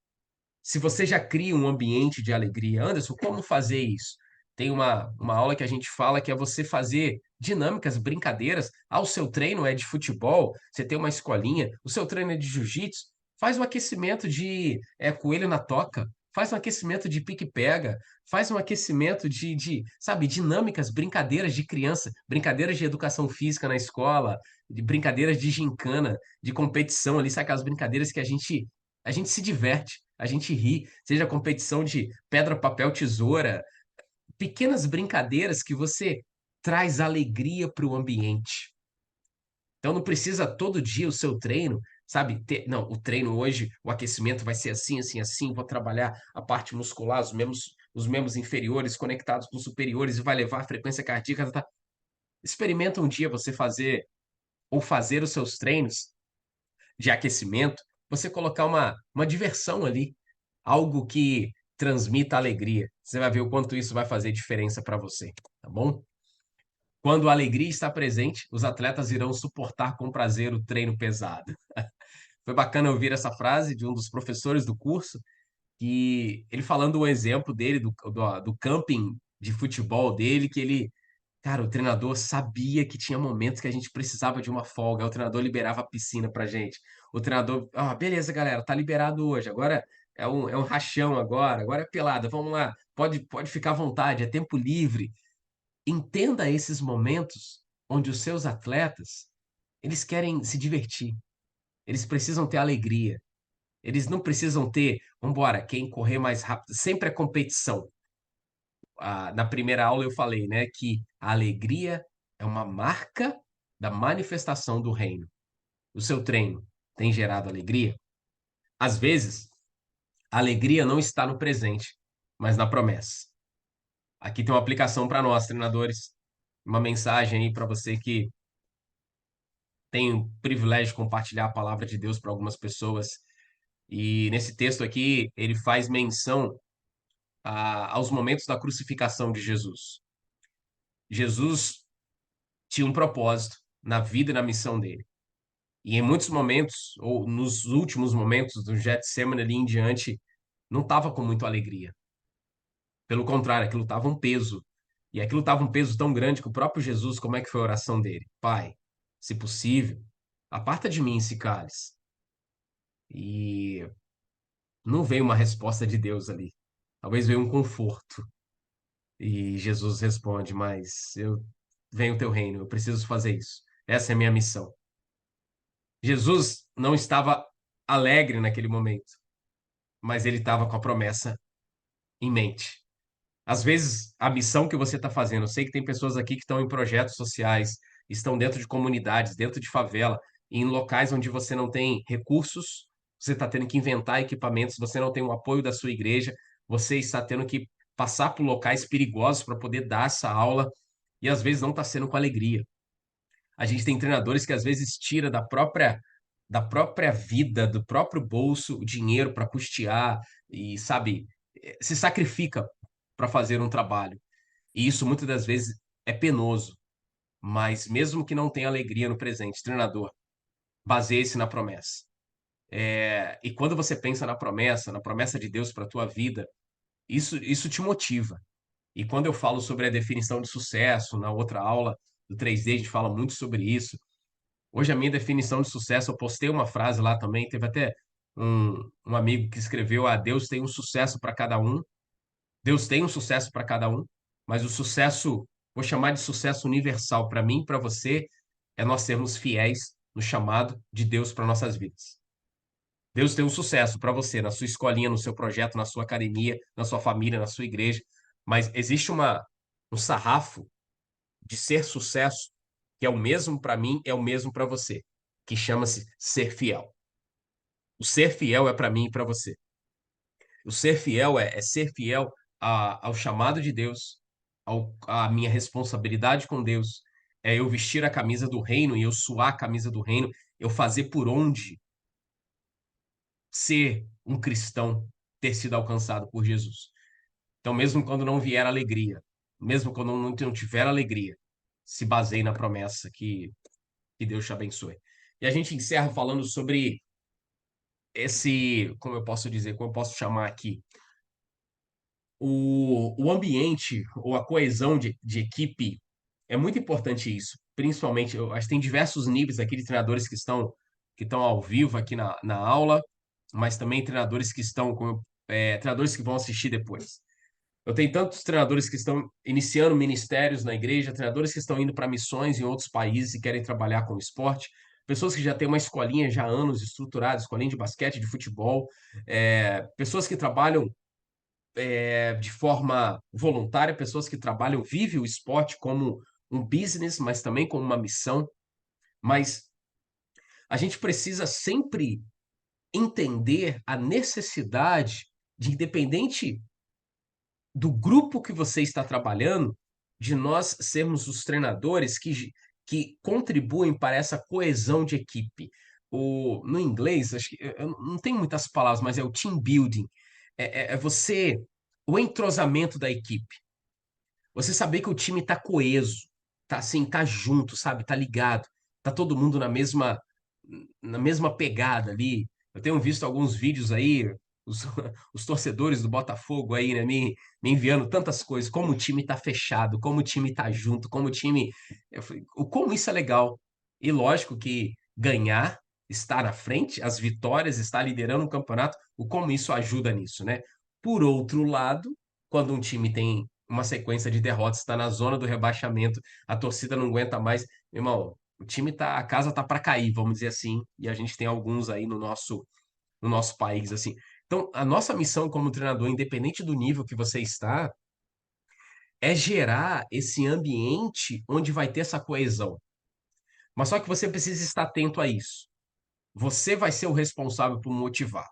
Se você já cria um ambiente de alegria, Anderson, como fazer isso? tem uma aula que a gente fala que é você fazer dinâmicas, brincadeiras. Ah, o seu treino é de futebol, você tem uma escolinha, o seu treino é de jiu-jitsu, faz um aquecimento de coelho na toca, faz um aquecimento de pique-pega, faz um aquecimento sabe, dinâmicas, brincadeiras de criança, brincadeiras de educação física na escola, de brincadeiras de gincana, de competição ali, sabe aquelas brincadeiras que a gente se diverte, a gente ri, seja competição de pedra, papel, tesoura, pequenas brincadeiras que você traz alegria para o ambiente. Então não precisa todo dia o seu treino, sabe? Não, o treino hoje, o aquecimento vai ser assim, assim, assim, vou trabalhar a parte muscular, os membros inferiores conectados com os superiores e vai levar a frequência cardíaca. Tá? Experimenta um dia você fazer os seus treinos de aquecimento, você colocar uma diversão ali, algo que transmita alegria. Você vai ver o quanto isso vai fazer diferença para você, tá bom? Quando a alegria está presente, os atletas irão suportar com prazer o treino pesado. Foi bacana ouvir essa frase de um dos professores do curso, que ele falando o exemplo dele, do camping de futebol dele, que ele, cara, o treinador sabia que tinha momentos que a gente precisava de uma folga, o treinador liberava a piscina pra gente. O treinador, beleza, galera, tá liberado hoje, agora é um rachão agora é pelada, vamos lá, pode ficar à vontade, é tempo livre. Entenda esses momentos onde os seus atletas, eles querem se divertir, eles precisam ter alegria, eles não precisam ter, vambora, quem correr mais rápido, sempre é competição. Na primeira aula eu falei, né, que a alegria é uma marca da manifestação do reino. O seu treino tem gerado alegria? Às vezes, a alegria não está no presente, mas na promessa. Aqui tem uma aplicação para nós, treinadores, uma mensagem aí para você que tem o privilégio de compartilhar a palavra de Deus para algumas pessoas. E nesse texto aqui, ele faz menção aos momentos da crucificação de Jesus. Jesus tinha um propósito na vida e na missão dele. E em muitos momentos, ou nos últimos momentos do Getsemane ali em diante, não estava com muita alegria. Pelo contrário, aquilo estava um peso. E aquilo estava um peso tão grande que o próprio Jesus, como é que foi a oração dele? Pai, se possível, aparta de mim esse cálice. E não veio uma resposta de Deus ali. Talvez veio um conforto. E Jesus responde: Mas eu venho o teu reino, eu preciso fazer isso. Essa é a minha missão. Jesus não estava alegre naquele momento, mas ele estava com a promessa em mente. Às vezes, a missão que você está fazendo, eu sei que tem pessoas aqui que estão em projetos sociais, estão dentro de comunidades, dentro de favela, em locais onde você não tem recursos, você está tendo que inventar equipamentos, você não tem o apoio da sua igreja, você está tendo que passar por locais perigosos para poder dar essa aula, e às vezes não está sendo com alegria. A gente tem treinadores que às vezes tira da própria vida, do próprio bolso, o dinheiro para custear e, sabe, se sacrifica para fazer um trabalho. E isso muitas das vezes é penoso, mas mesmo que não tenha alegria no presente, treinador, baseie-se na promessa. E quando você pensa na promessa de Deus para a tua vida, isso te motiva. E quando eu falo sobre a definição de sucesso, na outra aula do 3D, a gente fala muito sobre isso. Hoje a minha definição de sucesso, eu postei uma frase lá também, teve até um amigo que escreveu: Deus tem um sucesso para cada um, Deus tem um sucesso para cada um, mas o sucesso, vou chamar de sucesso universal para mim, para você, é nós sermos fiéis no chamado de Deus para nossas vidas. Deus tem um sucesso para você, na sua escolinha, no seu projeto, na sua academia, na sua família, na sua igreja, mas existe um sarrafo de ser sucesso que é o mesmo para mim, é o mesmo para você, que chama-se ser fiel. O ser fiel é para mim e para você. O ser fiel é ser fiel ao chamado de Deus, à minha responsabilidade com Deus, é eu vestir a camisa do reino e eu suar a camisa do reino, eu fazer por onde ser um cristão, ter sido alcançado por Jesus. Então, mesmo quando não vier alegria, mesmo quando não tiver alegria, se baseie na promessa que Deus te abençoe. E a gente encerra falando sobre como eu posso dizer, como eu posso chamar aqui, o ambiente ou a coesão de equipe é muito importante isso. Principalmente, eu acho que tem diversos níveis aqui de treinadores que estão ao vivo aqui na aula, mas também treinadores que estão treinadores que vão assistir depois. Eu tenho tantos treinadores que estão iniciando ministérios na igreja, treinadores que estão indo para missões em outros países e querem trabalhar com esporte, pessoas que já têm uma escolinha já há anos estruturada, escolinha de basquete, de futebol, pessoas que trabalham de forma voluntária, pessoas que trabalham, vivem o esporte como um business, mas também como uma missão. Mas a gente precisa sempre entender a necessidade de, independente do grupo que você está trabalhando, de nós sermos os treinadores que contribuem para essa coesão de equipe. No inglês, acho que eu não tenho muitas palavras, mas é o team building. O entrosamento da equipe. Você saber que o time tá coeso, tá assim, tá junto, sabe? Tá ligado. Tá todo mundo na mesma pegada ali. Eu tenho visto alguns vídeos aí, os, os torcedores do Botafogo aí, né, me enviando tantas coisas, como o time tá fechado, como o time tá junto, como o time. Como isso é legal. E lógico que ganhar, estar na frente, as vitórias, estar liderando o campeonato, o como isso ajuda nisso, né? Por outro lado, quando um time tem uma sequência de derrotas, está na zona do rebaixamento, a torcida não aguenta mais, irmão, a casa tá para cair, vamos dizer assim, e a gente tem alguns aí no nosso país, assim. Então, a nossa missão como treinador, independente do nível que você está, é gerar esse ambiente onde vai ter essa coesão. Mas só que você precisa estar atento a isso. Você vai ser o responsável por motivar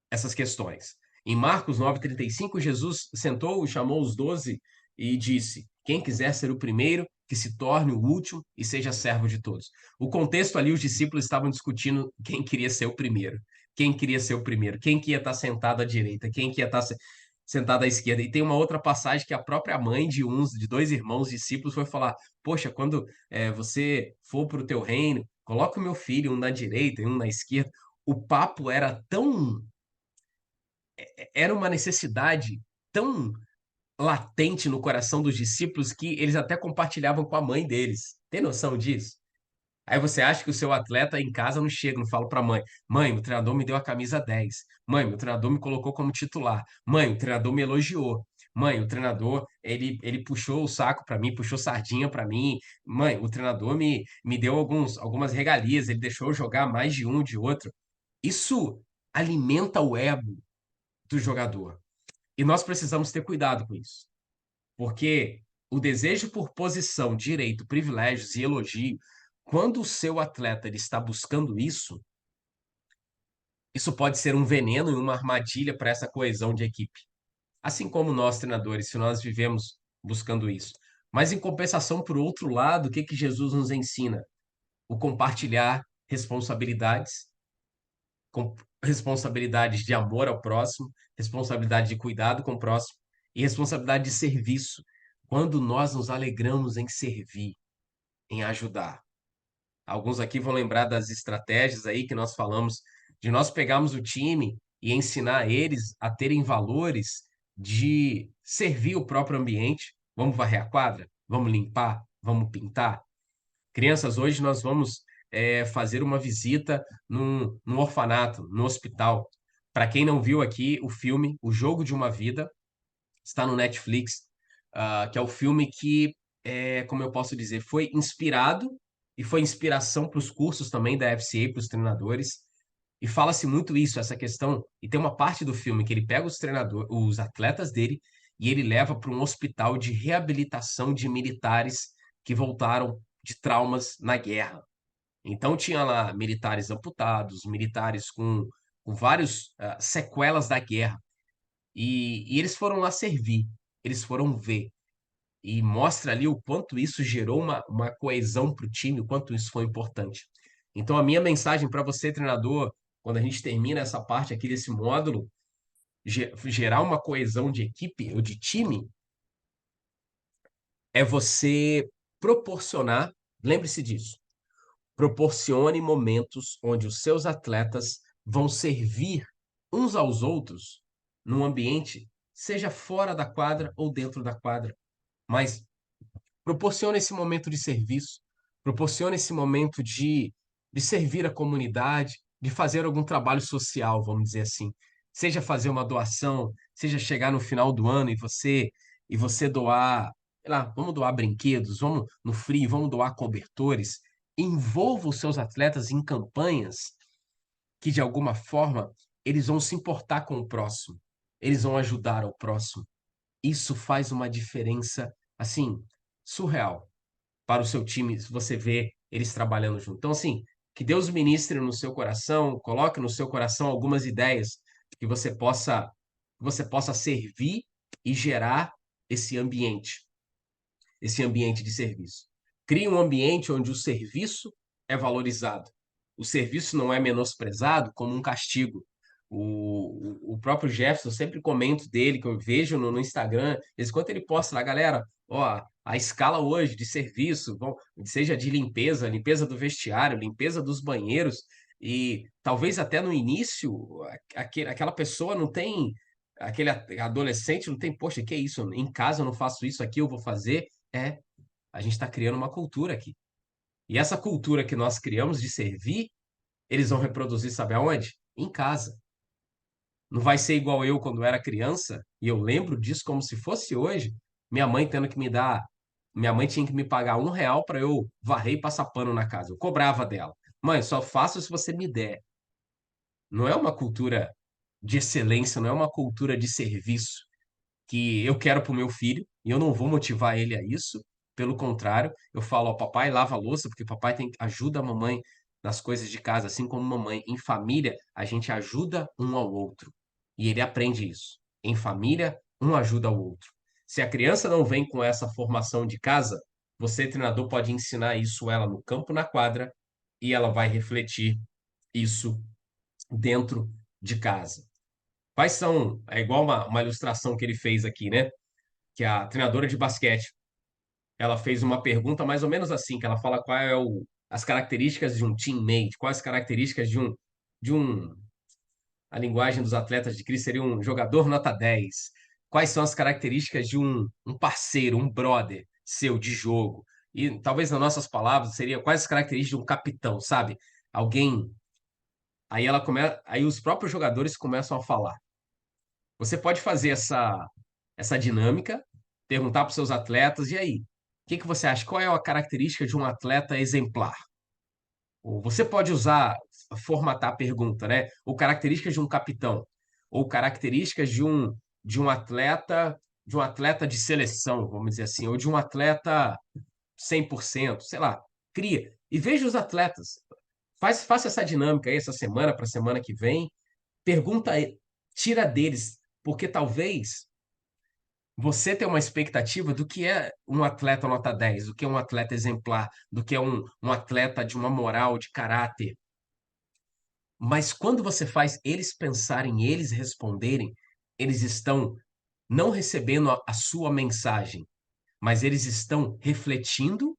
essas questões. Em Marcos 9:35, Jesus sentou, chamou os 12 e disse: Quem quiser ser o primeiro, que se torne o último e seja servo de todos. O contexto ali, os discípulos estavam discutindo quem queria ser o primeiro. Quem queria ser o primeiro? Quem que ia estar sentado à direita? Quem que ia estar sentado à esquerda? E tem uma outra passagem que a própria mãe de dois irmãos discípulos foi falar: Poxa, quando você for para o teu reino, coloca o meu filho um na direita e um na esquerda. O papo era uma necessidade tão latente no coração dos discípulos que eles até compartilhavam com a mãe deles. Tem noção disso? Aí você acha que o seu atleta em casa não chega, não fala para a mãe: Mãe, o treinador me deu a camisa 10. Mãe, o treinador me colocou como titular. Mãe, o treinador me elogiou. Mãe, o treinador, ele puxou o saco para mim, puxou sardinha para mim. Mãe, o treinador me deu algumas regalias, ele deixou eu jogar mais de um, de outro. Isso alimenta o ego do jogador. E nós precisamos ter cuidado com isso, porque o desejo por posição, direito, privilégios e elogio, quando o seu atleta ele está buscando isso, isso pode ser um veneno e uma armadilha para essa coesão de equipe. Assim como nós, treinadores, se nós vivemos buscando isso. Mas em compensação, por outro lado, o que que Jesus nos ensina? O compartilhar responsabilidades, com responsabilidades de amor ao próximo, responsabilidade de cuidado com o próximo e responsabilidade de serviço. Quando nós nos alegramos em servir, em ajudar. Alguns aqui vão lembrar das estratégias aí que nós falamos, de nós pegarmos o time e ensinar eles a terem valores de servir o próprio ambiente. Vamos varrer a quadra? Vamos limpar? Vamos pintar? Crianças, hoje nós vamos fazer uma visita num orfanato, no hospital. Para quem não viu aqui o filme O Jogo de uma Vida, está no Netflix, que é o filme que, como eu posso dizer, foi inspirado e foi inspiração para os cursos também da FCA, para os treinadores. E fala-se muito isso, essa questão. E tem uma parte do filme que ele pega os treinadores, os atletas dele, e ele leva para um hospital de reabilitação de militares que voltaram de traumas na guerra. Então tinha lá militares amputados, militares com vários sequelas da guerra. E eles foram lá servir, eles foram ver. E mostra ali o quanto isso gerou uma coesão para o time, o quanto isso foi importante. Então, a minha mensagem para você, treinador, quando a gente termina essa parte aqui desse módulo, gerar uma coesão de equipe ou de time, é você proporcionar, lembre-se disso, proporcione momentos onde os seus atletas vão servir uns aos outros num ambiente seja fora da quadra ou dentro da quadra. Mas proporciona esse momento de serviço, proporciona esse momento de servir a comunidade, de fazer algum trabalho social, vamos dizer assim. Seja fazer uma doação, seja chegar no final do ano e você doar, sei lá, vamos doar brinquedos, vamos no frio, vamos doar cobertores. Envolva os seus atletas em campanhas que, de alguma forma, eles vão se importar com o próximo, eles vão ajudar o próximo. Isso faz uma diferença, assim, surreal para o seu time, se você vê eles trabalhando junto. Então, assim, que Deus ministre no seu coração, coloque no seu coração algumas ideias que você possa servir e gerar esse ambiente de serviço. Crie um ambiente onde o serviço é valorizado. O serviço não é menosprezado como um castigo. O próprio Jefferson, eu sempre comento dele, que eu vejo no Instagram, de vez em quando ele posta lá, galera, ó, a escala hoje de serviço, seja de limpeza, limpeza do vestiário, limpeza dos banheiros, e talvez até no início, aquela pessoa não tem, aquele adolescente não tem, poxa, que é isso? Em casa eu não faço isso, aqui eu vou fazer. É, a gente está criando uma cultura aqui. E essa cultura que nós criamos de servir, eles vão reproduzir, sabe aonde? Em casa. Não vai ser igual eu quando era criança, e eu lembro disso como se fosse hoje, minha mãe tendo que me dar. Minha mãe tinha que me pagar R$ 1 para eu varrer e passar pano na casa. Eu cobrava dela. Mãe, só faço se você me der. Não é uma cultura de excelência, não é uma cultura de serviço que eu quero para o meu filho e eu não vou motivar ele a isso. Pelo contrário, eu falo, ó, papai lava a louça porque papai ajuda a mamãe nas coisas de casa, assim como mamãe. Em família, a gente ajuda um ao outro. E ele aprende isso. Em família, um ajuda ao outro. Se a criança não vem com essa formação de casa, você, treinador, pode ensinar isso ela no campo, na quadra, e ela vai refletir isso dentro de casa. Quais são, é igual uma ilustração que ele fez aqui, né? Que a treinadora de basquete, ela fez uma pergunta mais ou menos assim, que ela fala qual é as características de um teammate, quais as características de um, a linguagem dos atletas de Cristo seria um jogador nota 10. Quais são as características de um parceiro, um brother seu de jogo? E talvez nas nossas palavras seria quais as características de um capitão, sabe? Alguém. Aí os próprios jogadores começam a falar. Você pode fazer essa dinâmica, perguntar para os seus atletas, e aí? O que que você acha? Qual é a característica de um atleta exemplar? Ou você pode formatar a pergunta, né? Ou características de um capitão, ou características de um atleta de seleção, vamos dizer assim, ou de um atleta 100%, sei lá. Cria e veja os atletas. Faça essa dinâmica aí essa semana para a semana que vem. Pergunta, tira deles, porque talvez você tem uma expectativa do que é um atleta nota 10, do que é um atleta exemplar, do que é um atleta de uma moral, de caráter. Mas quando você faz eles pensarem, eles responderem, eles estão não recebendo a sua mensagem, mas eles estão refletindo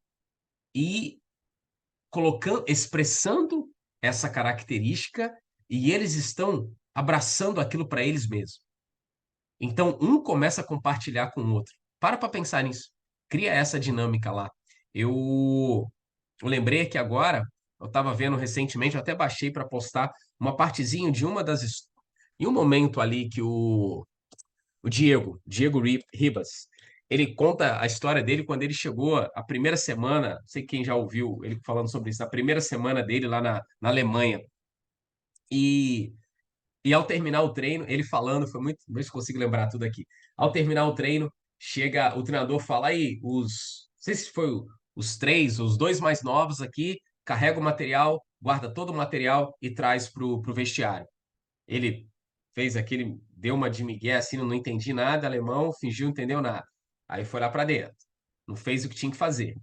e colocando, expressando essa característica e eles estão abraçando aquilo para eles mesmos. Então, um começa a compartilhar com o outro. Para pensar nisso. Cria essa dinâmica lá. Eu lembrei aqui agora, eu estava vendo recentemente, eu até baixei para postar uma partezinha de uma das. Em um momento ali que o Diego Ribas, ele conta a história dele quando ele chegou a primeira semana, não sei quem já ouviu ele falando sobre isso, a primeira semana dele lá na Alemanha. E e ao terminar o treino, ele falando, foi muito. Ver se eu consigo lembrar tudo aqui. Ao terminar o treino, chega o treinador, fala aí, não sei se foi os três, os dois mais novos aqui, carrega o material, guarda todo o material e traz pro vestiário. Ele fez aquele, deu uma de migué assim, não entendi nada, alemão, fingiu não entendeu nada. Aí foi lá para dentro. Não fez o que tinha que fazer.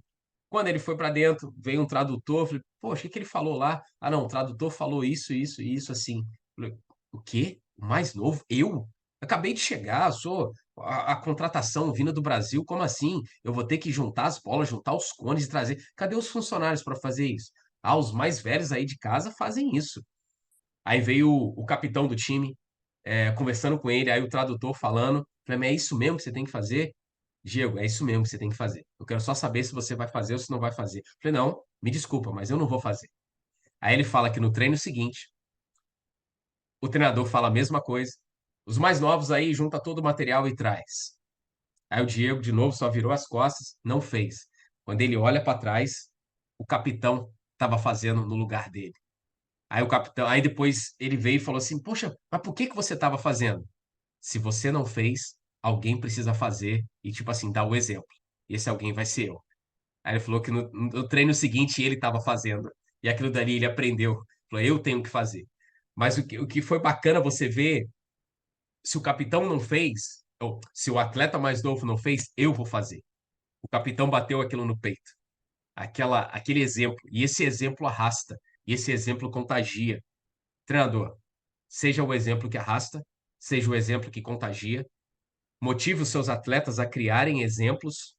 Quando ele foi para dentro, veio um tradutor, falei, poxa, o que que ele falou lá? Ah, não, o tradutor falou isso, isso e isso assim. Falei, o quê? O mais novo? Eu? Acabei de chegar, sou a contratação vinda do Brasil, como assim? Eu vou ter que juntar as bolas, juntar os cones e trazer. Cadê os funcionários para fazer isso? Ah, os mais velhos aí de casa fazem isso. Aí veio o capitão do time, conversando com ele, aí o tradutor falando. Falei, mas é isso mesmo que você tem que fazer? Diego, é isso mesmo que você tem que fazer. Eu quero só saber se você vai fazer ou se não vai fazer. Falei, não, me desculpa, mas eu não vou fazer. Aí ele fala que no treino seguinte, o treinador fala a mesma coisa. Os mais novos aí junta todo o material e traz. Aí o Diego, de novo, só virou as costas, não fez. Quando ele olha para trás, o capitão estava fazendo no lugar dele. Aí o capitão, aí depois ele veio e falou assim: Poxa, mas por que que você estava fazendo? Se você não fez, alguém precisa fazer e, tipo assim, dar o exemplo. E esse alguém vai ser eu. Aí ele falou que no treino seguinte ele estava fazendo. E aquilo dali ele aprendeu. Falou: Eu tenho que fazer. Mas o que foi bacana você ver, se o capitão não fez, ou se o atleta mais novo não fez, eu vou fazer. O capitão bateu aquilo no peito. Aquele exemplo. E esse exemplo arrasta. E esse exemplo contagia. Treinador, seja o exemplo que arrasta, seja o exemplo que contagia. Motive os seus atletas a criarem exemplos.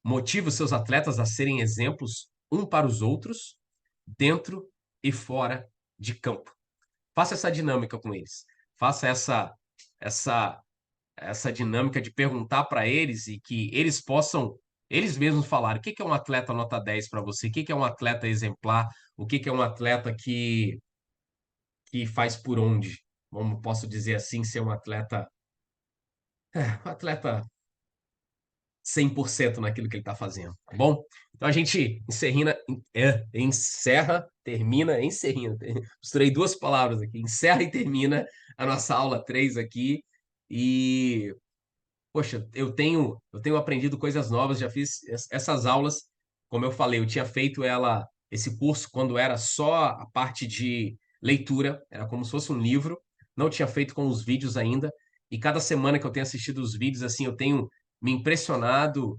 Motive os seus atletas a serem exemplos um para os outros, dentro e fora de campo. Faça essa dinâmica com eles. Faça essa essa dinâmica de perguntar para eles e que eles possam eles mesmos falarem o que que é um atleta nota 10 para você, o que que é um atleta exemplar, o que que é um atleta que faz por onde. Como posso dizer assim, ser um atleta 100% naquilo que ele está fazendo, tá bom? Então a gente encerra, termina, encerrina. Misturei duas palavras aqui, encerra e termina a nossa aula 3 aqui. E, poxa, eu tenho aprendido coisas novas, já fiz essas aulas, como eu falei, eu tinha feito esse curso quando era só a parte de leitura, era como se fosse um livro, não tinha feito com os vídeos ainda, e cada semana que eu tenho assistido os vídeos, assim, eu tenho me impressionado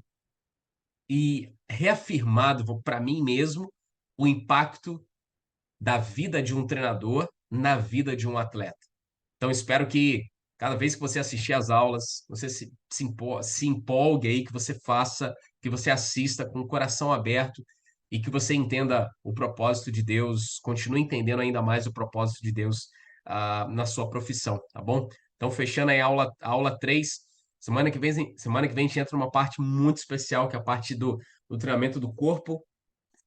e reafirmado para mim mesmo o impacto da vida de um treinador na vida de um atleta. Então, espero que cada vez que você assistir às aulas, você se empolgue aí, que você faça, que você assista com o coração aberto e que você entenda o propósito de Deus, continue entendendo ainda mais o propósito de Deus na sua profissão, tá bom? Então, fechando aí a aula 3, semana que vem a gente entra numa parte muito especial, que é a parte do treinamento do corpo,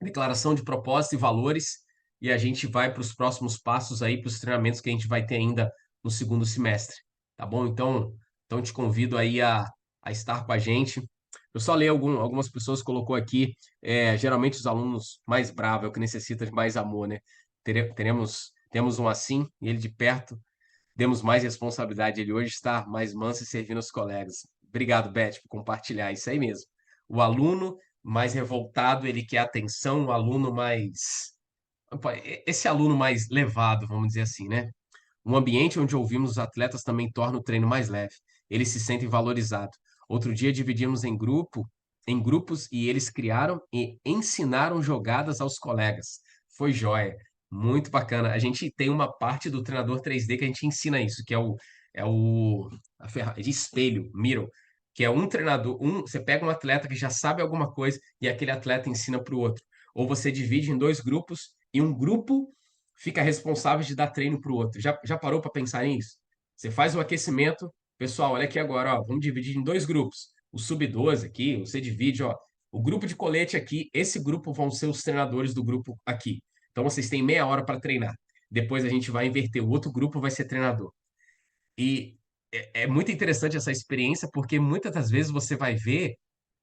declaração de propósito e valores, e a gente vai para os próximos passos aí, para os treinamentos que a gente vai ter ainda no segundo semestre, tá bom? Então te convido aí a estar com a gente. Eu só leio algumas pessoas colocou aqui, geralmente os alunos mais bravos, é o que necessita de mais amor, né? Temos um assim, e ele de perto, demos mais responsabilidade. Ele hoje está mais manso e servindo os colegas. Obrigado, Beth, por compartilhar isso aí mesmo. O aluno mais revoltado, ele quer atenção, o aluno mais. Esse aluno mais levado, vamos dizer assim, né? Um ambiente onde ouvimos os atletas também torna o treino mais leve. Eles se sentem valorizados. Outro dia dividimos em grupos e eles criaram e ensinaram jogadas aos colegas. Foi joia, muito bacana. A gente tem uma parte do treinador 3D que a gente ensina isso, que é o de espelho, mirror, que é um treinador, você pega um atleta que já sabe alguma coisa e aquele atleta ensina para o outro. Ou você divide em dois grupos e um grupo fica responsável de dar treino para o outro. Já parou para pensar nisso? Você faz o aquecimento, pessoal, olha aqui agora, ó, vamos dividir em dois grupos. O sub-12 aqui, você divide, ó, o grupo de colete aqui, esse grupo vão ser os treinadores do grupo aqui. Então vocês têm meia hora para treinar. Depois a gente vai inverter, o outro grupo vai ser treinador. E é muito interessante essa experiência, porque muitas das vezes você vai ver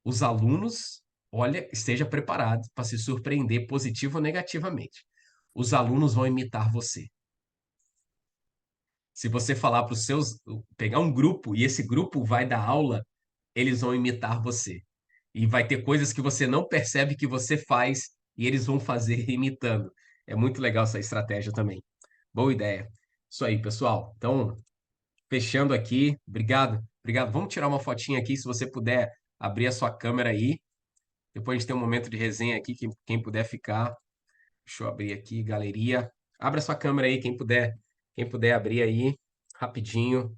os alunos, olha, esteja preparado para se surpreender positivo ou negativamente. Os alunos vão imitar você. Se você falar para os seus, pegar um grupo e esse grupo vai dar aula, eles vão imitar você. E vai ter coisas que você não percebe que você faz e eles vão fazer imitando. É muito legal essa estratégia também. Boa ideia. Isso aí, pessoal. Então, fechando aqui. Obrigado. Obrigado. Vamos tirar uma fotinha aqui, se você puder abrir a sua câmera aí. Depois a gente tem um momento de resenha aqui, quem puder ficar. Deixa eu abrir aqui, galeria. Abra sua câmera aí, quem puder abrir aí, rapidinho.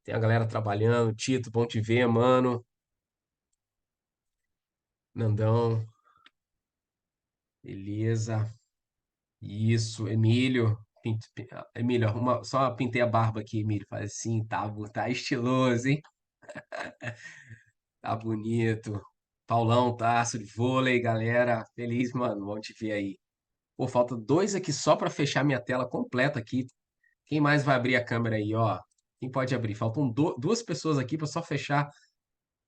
Tem a galera trabalhando. Tito, bom te ver, mano. Nandão, beleza. Isso, Emílio. Emílio, só pintei a barba aqui, Emílio. Faz assim, tá estiloso, hein? Tá bonito. Paulão, taço de vôlei, galera. Feliz, mano. Bom te ver aí. Pô, falta dois aqui só pra fechar minha tela completa aqui. Quem mais vai abrir a câmera aí, ó? Quem pode abrir? Faltam duas pessoas aqui pra só fechar.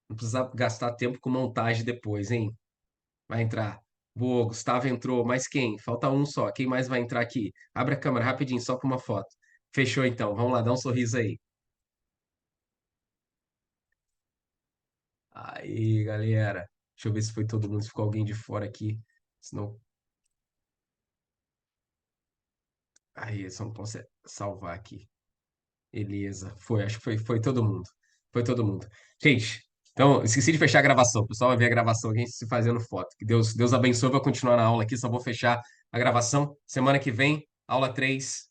Não precisar gastar tempo com montagem depois, hein? Vai entrar. Boa, Gustavo entrou. Mais quem? Falta um só. Quem mais vai entrar aqui? Abre a câmera rapidinho, só com uma foto. Fechou então. Vamos lá, dá um sorriso aí. Aí, galera. Deixa eu ver se foi todo mundo, se ficou alguém de fora aqui. Senão. Aí, só não posso salvar aqui. Beleza. Foi, acho que foi todo mundo. Foi todo mundo. Gente, então, esqueci de fechar a gravação. O pessoal vai ver a gravação aqui, a gente se fazendo foto. Que Deus abençoe, vou continuar na aula aqui, só vou fechar a gravação. Semana que vem, aula 3.